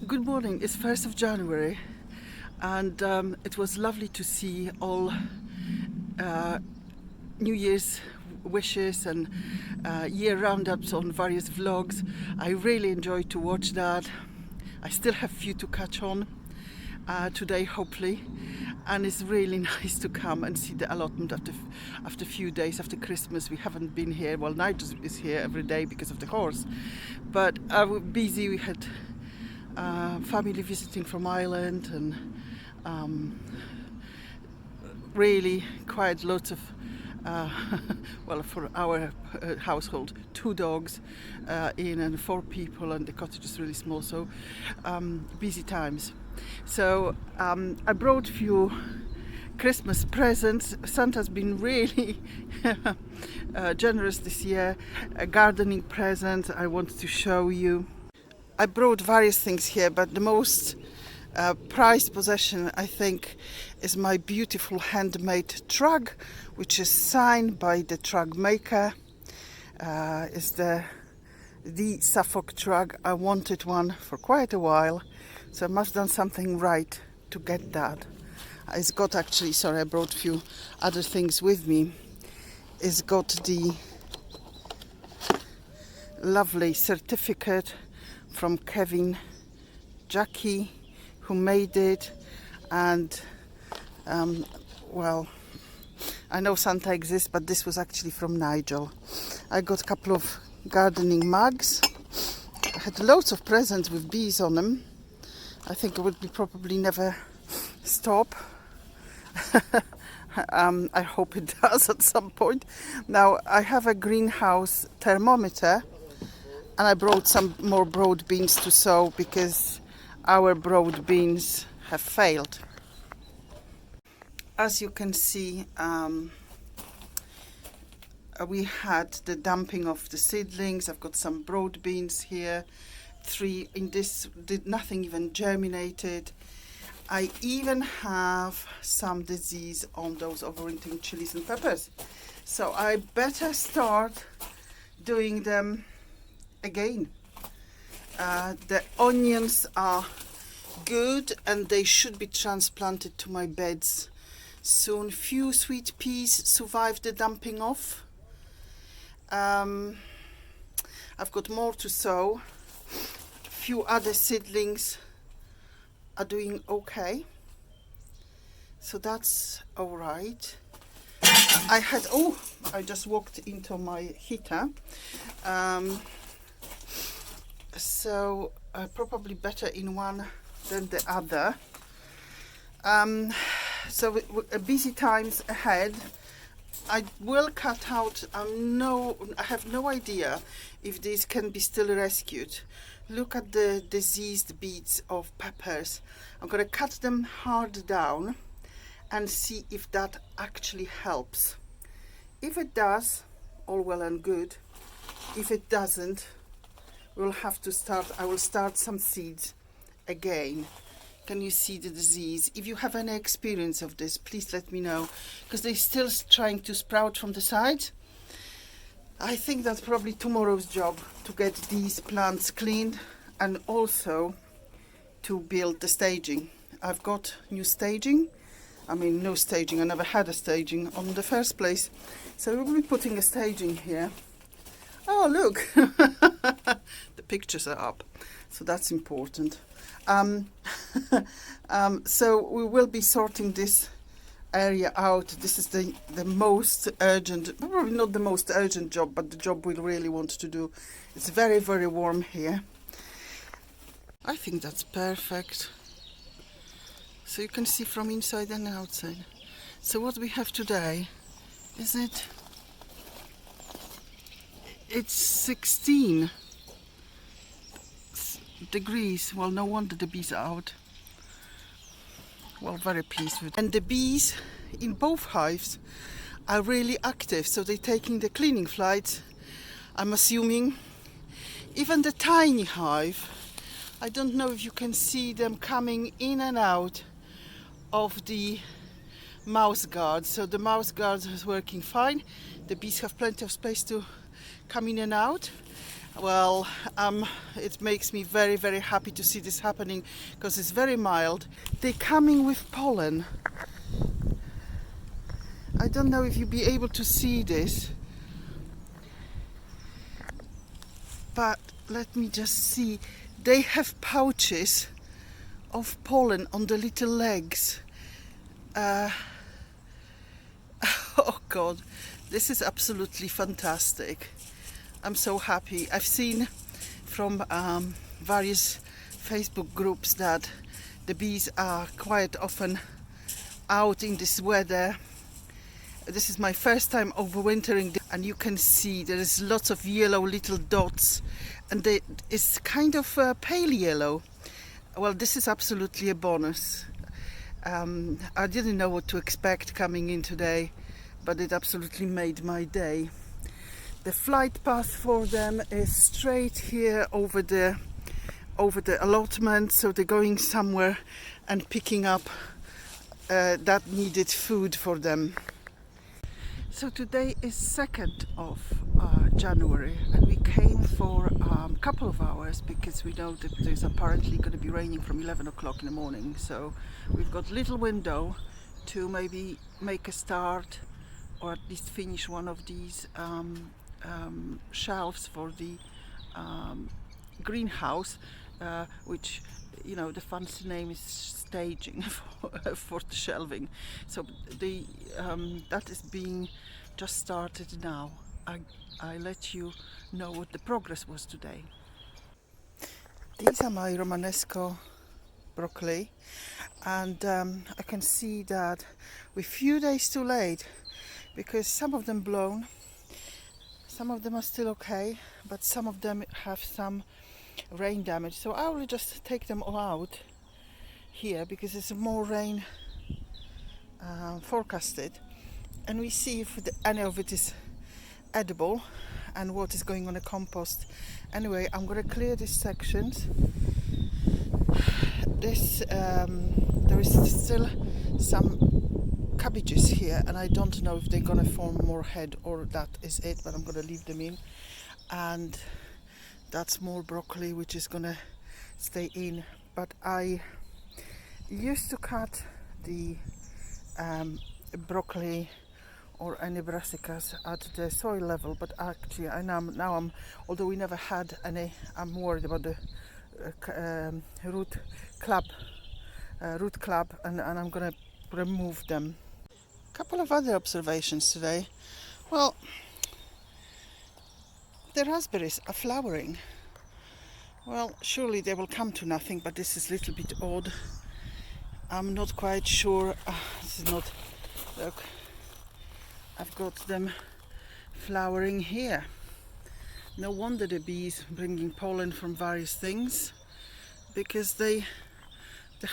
Good morning. It's 1st of January, and it was lovely to see all New Year's wishes and year roundups on various vlogs. I really enjoyed to watch that. I still have few to catch on today, hopefully, and it's really nice to come and see the allotment after a few days after Christmas. We haven't been here. Well, Nigel is here every day because of the horse, but I was busy. We had family visiting from Ireland, and really quite lots of well, for our household, 2 dogs in and 4 people, and the cottage is really small, so busy times. So I brought few Christmas presents. Santa's been really generous this year. A gardening present I want to show you. I brought various things here, but the most prized possession, I think, is my beautiful handmade trug, which is signed by the trug maker. It's the Suffolk trug. I wanted one for quite a while, so I must have done something right to get that. It's got actually, sorry, I brought a few other things with me. It's got the lovely certificate from Kevin, Jackie, who made it, and well, I know Santa exists, but this was actually from Nigel. I got a couple of gardening mugs. I had loads of presents with bees on them. I think it would be probably never stop. I hope it does at some point. Now I have a greenhouse thermometer, and I brought some more broad beans to sow because our broad beans have failed. As you can see, we had the dumping of the seedlings. I've got some broad beans here. 3 in this, nothing even germinated. I even have some disease on those overwintering chilies and peppers. So I better start doing them again. The onions are good and they should be transplanted to my beds soon. Few sweet peas survived the dumping off. I've got more to sow. Few other seedlings are doing okay, so that's all right. I just walked into my heater, so probably better in one than the other. So busy times ahead. I will cut out, I have no idea if these can be still rescued. Look at the diseased beads of peppers. I'm going to cut them hard down and see if that actually helps. If it does, all well and good. If it doesn't, I will start some seeds again. Can you see the disease? If you have any experience of this, please let me know, because they're still trying to sprout from the sides. I think that's probably tomorrow's job, to get these plants cleaned and also to build the staging. I've got new staging. I mean, no staging. I never had a staging on the first place. So we'll be putting a staging here. Oh, look, the pictures are up. So that's important. So we will be sorting this area out. This is the most urgent, probably not the most urgent job, but the job we really want to do. It's very, very warm here. I think that's perfect. So you can see from inside and outside. So what we have today, it's 16 degrees. Well, no wonder the bees are out. Well, very pleased with it. And the bees in both hives are really active, so they're taking the cleaning flights, I'm assuming. Even the tiny hive, I don't know if you can see them coming in and out of the mouse guard. So the mouse guard is working fine. The bees have plenty of space to come in and out. Well, it makes me very, very happy to see this happening because it's very mild. They're coming with pollen. I don't know if you'll be able to see this, but let me just see. They have pouches of pollen on the little legs. Oh God, this is absolutely fantastic. I'm so happy. I've seen from various Facebook groups that the bees are quite often out in this weather. This is my first time overwintering, and you can see there is lots of yellow little dots, and it's kind of pale yellow. Well, this is absolutely a bonus. I didn't know what to expect coming in today, but it absolutely made my day. The flight path for them is straight here over the allotment, so they're going somewhere and picking up that needed food for them. So today is 2nd of January, and we came for a couple of hours because we know that there's apparently going to be raining from 11 o'clock in the morning. So we've got little window to maybe make a start or at least finish one of these shelves for the greenhouse, which, you know, the fancy name is staging for the shelving. So the that is being just started now. I let you know what the progress was today. These are my romanesco broccoli, and I can see that we're a few days too late because some of them blown, some of them are still okay, but some of them have some rain damage. So I will just take them all out here because there's more rain forecasted, and we see if any of it is edible and what is going on the compost. Anyway, I'm going to clear these sections. There is still some cabbages here, and I don't know if they're going to form more head or that is it, but I'm going to leave them in. And that's more broccoli which is going to stay in. But I used to cut the broccoli or any brassicas at the soil level, but actually now I'm although we never had any, I'm worried about the root club, and I'm gonna remove them. A couple of other observations today. Well, the raspberries are flowering. Well, surely they will come to nothing, but this is a little bit odd. I'm not quite sure. This is not, look, I've got them flowering here. No wonder the bees bringing pollen from various things, because the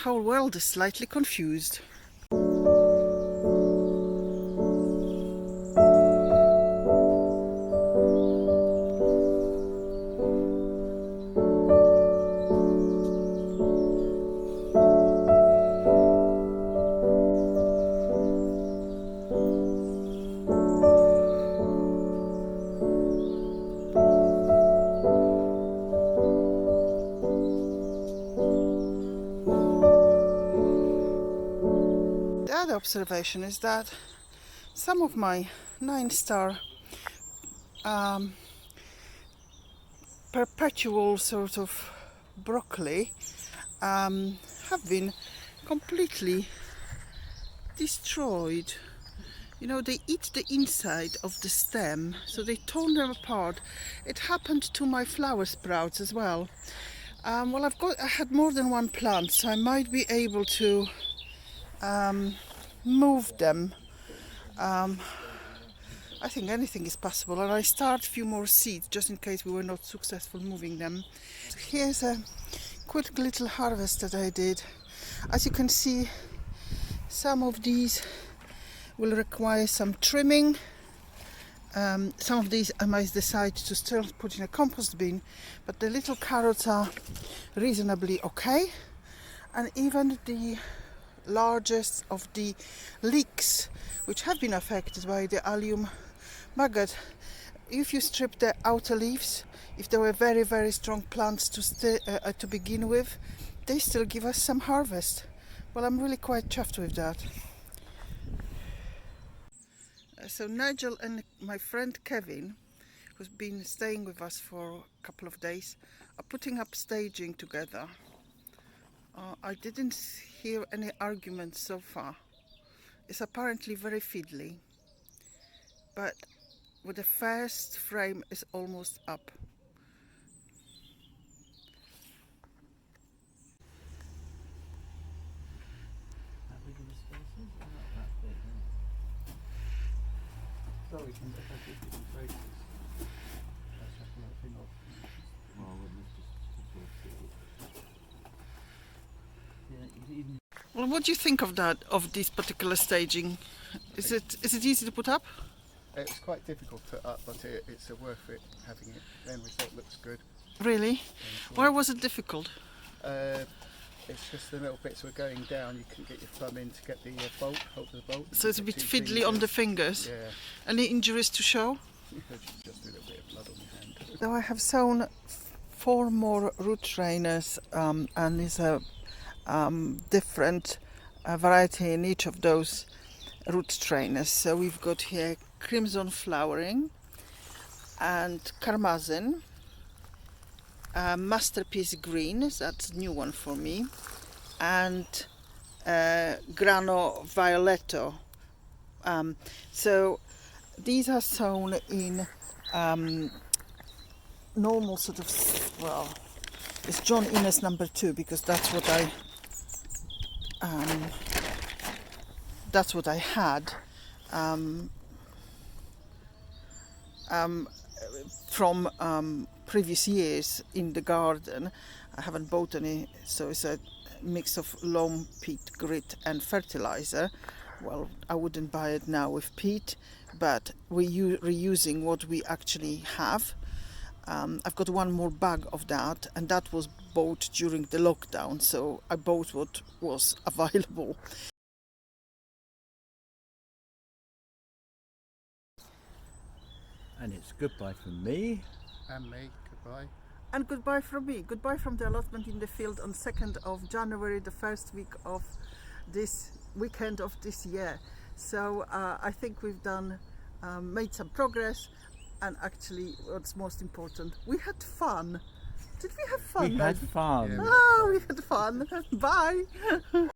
whole world is slightly confused. The other observation is that some of my 9-star perpetual sort of broccoli have been completely destroyed. You know, they eat the inside of the stem, so they torn them apart. It happened to my flower sprouts as well. Well, I had more than one plant, so I might be able to move them. I think anything is possible, and I start a few more seeds just in case we were not successful moving them. Here's a quick little harvest that I did. As you can see, some of these will require some trimming. Some of these I might decide to still put in a compost bin, but the little carrots are reasonably okay, and even the largest of the leeks, which have been affected by the allium maggot, if you strip the outer leaves, if they were very, very strong plants to begin with, they still give us some harvest. Well, I'm really quite chuffed with that. So Nigel and my friend Kevin, who's been staying with us for a couple of days, are putting up staging together. I didn't hear any arguments so far. It's apparently very fiddly, but with the first frame is almost up. So we can affect it different places. That's like another thing of. Well, yeah, even. Well, what do you think of that, of this particular staging? Is it easy to put up? It's quite difficult to put up, but it's worth it having it. The end result looks good. Really? Where was it difficult? It's just the little bits were going down. You couldn't get your thumb in to get the bolt, hold the bolt. So it's a bit fiddly on the fingers. Yeah. Any injuries to show? Just a little bit of blood on your hand. So I have sown 4 more root trainers, and it's a different variety in each of those root trainers. So we've got here crimson flowering and karmazin, masterpiece green, that's a new one for me, and grano violetto. So these are sown in normal sort of, well, it's John Innes number 2, because that's what I had from previous years in the garden. I haven't bought any, so it's a mix of loam, peat, grit and fertilizer. Well, I wouldn't buy it now with peat, but we're reusing what we actually have. I've got 1 more bag of that, and that was bought during the lockdown, so I bought what was available. And it's goodbye from me. And me, goodbye. And goodbye from me. Goodbye from the allotment in the field on 2nd of January, the first week of this weekend of this year. So I think we've made some progress, and actually what's most important, we had fun. Did we have fun? We had fun. Yeah. Oh, we had fun. Bye.